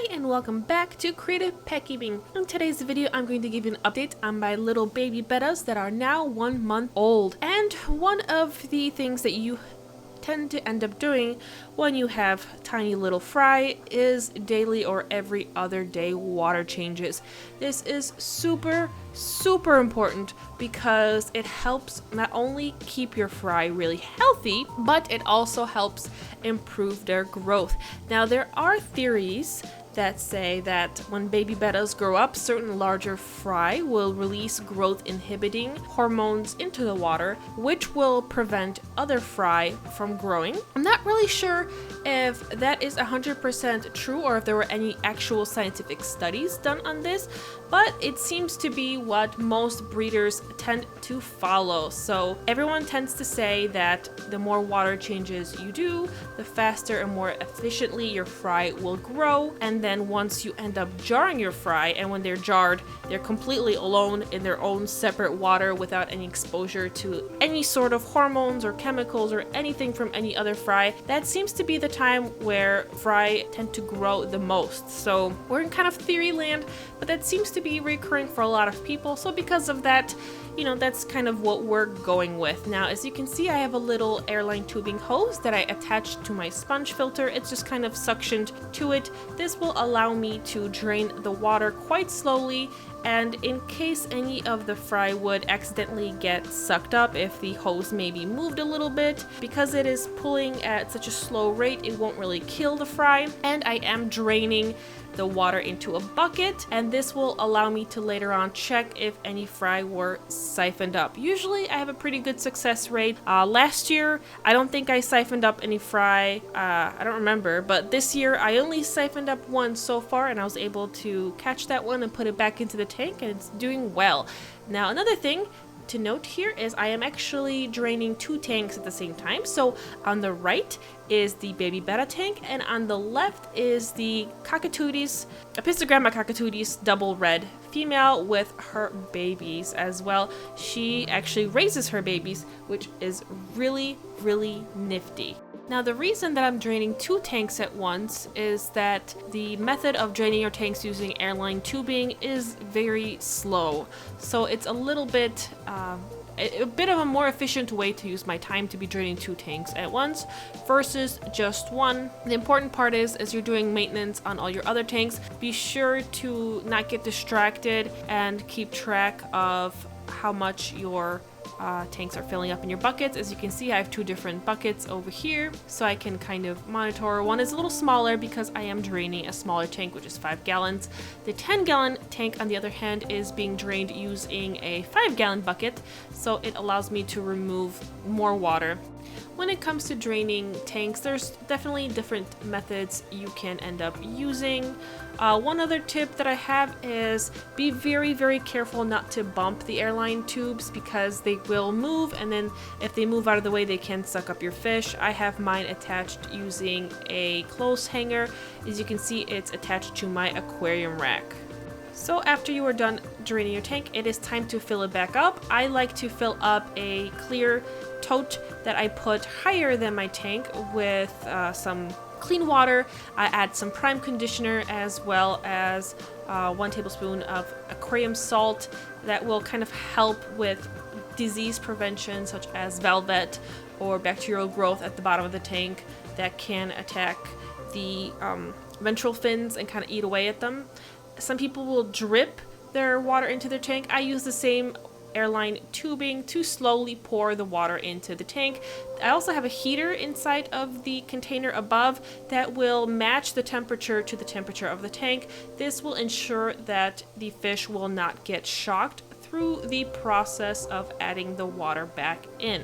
and welcome back to Creative Pet Keeping. In today's video, I'm going to give you an update on my little baby bettas that are now 1 month old. And one of the things that you tend to end up doing when you have tiny little fry is daily or every other day water changes. This is super important because it helps not only keep your fry really healthy, but it also helps improve their growth. Now, there are theories that say that when baby bettas grow up, certain larger fry will release growth inhibiting hormones into the water, which will prevent other fry from growing. I'm not really sure if that is 100% true or if there were any actual scientific studies done on this, but it seems to be what most breeders tend to follow. So everyone tends to say that the more water changes you do, the faster and more efficiently your fry will grow. And then once you end up jarring your fry, and when they're jarred, they're completely alone in their own separate water without any exposure to any sort of hormones or chemicals or anything from any other fry, that seems to be the time where fry tend to grow the most. So we're in kind of theory land, but that seems to be recurring for a lot of people. So because of that, that's kind of what we're going with. Now, as you can see, I have a little airline tubing hose that I attached to my sponge filter. It's just kind of suctioned to it. This will allow me to drain the water quite slowly, and in case any of the fry would accidentally get sucked up, if the hose maybe moved a little bit, because it is pulling at such a slow rate, it won't really kill the fry. And I am draining the water into a bucket, and this will allow me to later on check if any fry were siphoned up. Usually I have a pretty good success rate. Last year I don't think I siphoned up any fry. I don't remember, but this year I only siphoned up one so far, and I was able to catch that one and put it back into the tank, and it's doing well. Now, another thing to note here is I am actually draining 2 tanks at the same time. So on the right is the baby betta tank, and on the left is the Cockatooties, Apistogramma cockatooties double red female with her babies as well. She actually raises her babies, which is really nifty. Now, the reason that I'm draining 2 tanks at once is that the method of draining your tanks using airline tubing is very slow. So it's a little bit, a bit of a more efficient way to use my time to be draining 2 tanks at once versus just one. The important part is, as you're doing maintenance on all your other tanks, be sure to not get distracted and keep track of how much your tanks are filling up in your buckets. As you can see, I have 2 different buckets over here, so I can kind of monitor. One is a little smaller because I am draining a smaller tank, which is 5 gallons. The 10-gallon tank, on the other hand, is being drained using a 5-gallon bucket, so it allows me to remove more water. When it comes to draining tanks, there's definitely different methods you can end up using. One other tip that I have is be very careful not to bump the airline tubes, because they will move, and then if they move out of the way, they can suck up your fish. I have mine attached using a clothes hanger. As you can see, it's attached to my aquarium rack. So after you are done draining your tank, it is time to fill it back up. I like to fill up a clear tote that I put higher than my tank with some clean water. I add some prime conditioner as well as 1 tablespoon of aquarium salt that will kind of help with disease prevention, such as velvet or bacterial growth at the bottom of the tank that can attack the ventral fins and kind of eat away at them. Some people will drip their water into their tank. I use the same airline tubing to slowly pour the water into the tank. I also have a heater inside of the container above that will match the temperature to the temperature of the tank. This will ensure that the fish will not get shocked through the process of adding the water back in.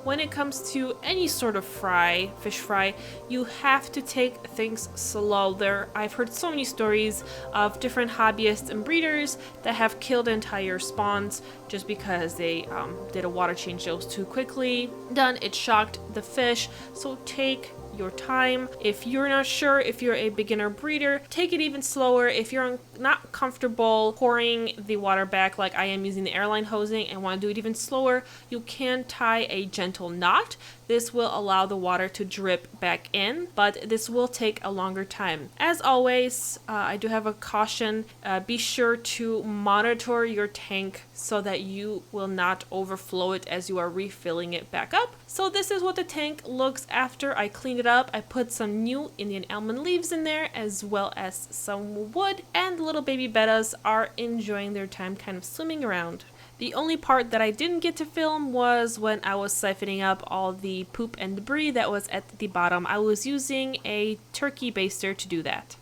When it comes to any sort of fry, fish fry, you have to take things slow. I've heard so many stories of different hobbyists and breeders that have killed entire spawns just because they did a water change that was too quickly done. It shocked the fish. So take your time. If you're not sure, if you're a beginner breeder, take it even slower. If you're not comfortable pouring the water back like I am using the airline hosing and want to do it even slower, you can tie a gentle knot This will allow the water to drip back in, but this will take a longer time. As always, I do have a caution. Be sure to monitor your tank so that you will not overflow it as you are refilling it back up. So this is what the tank looks after I cleaned it up. I put some new Indian almond leaves in there as well as some wood, and the little baby bettas are enjoying their time kind of swimming around. The only part that I didn't get to film was when I was siphoning up all the poop and debris that was at the bottom. I was using a turkey baster to do that.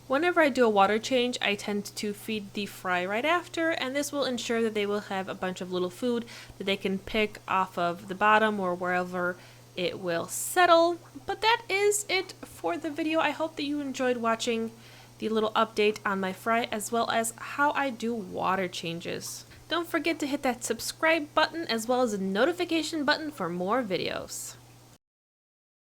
Whenever I do a water change, I tend to feed the fry right after, and this will ensure that they will have a bunch of little food that they can pick off of the bottom or wherever it will settle. But that is it for the video. I hope that you enjoyed watching the little update on my fry as well as how I do water changes. Don't forget to hit that subscribe button as well as the notification button for more videos.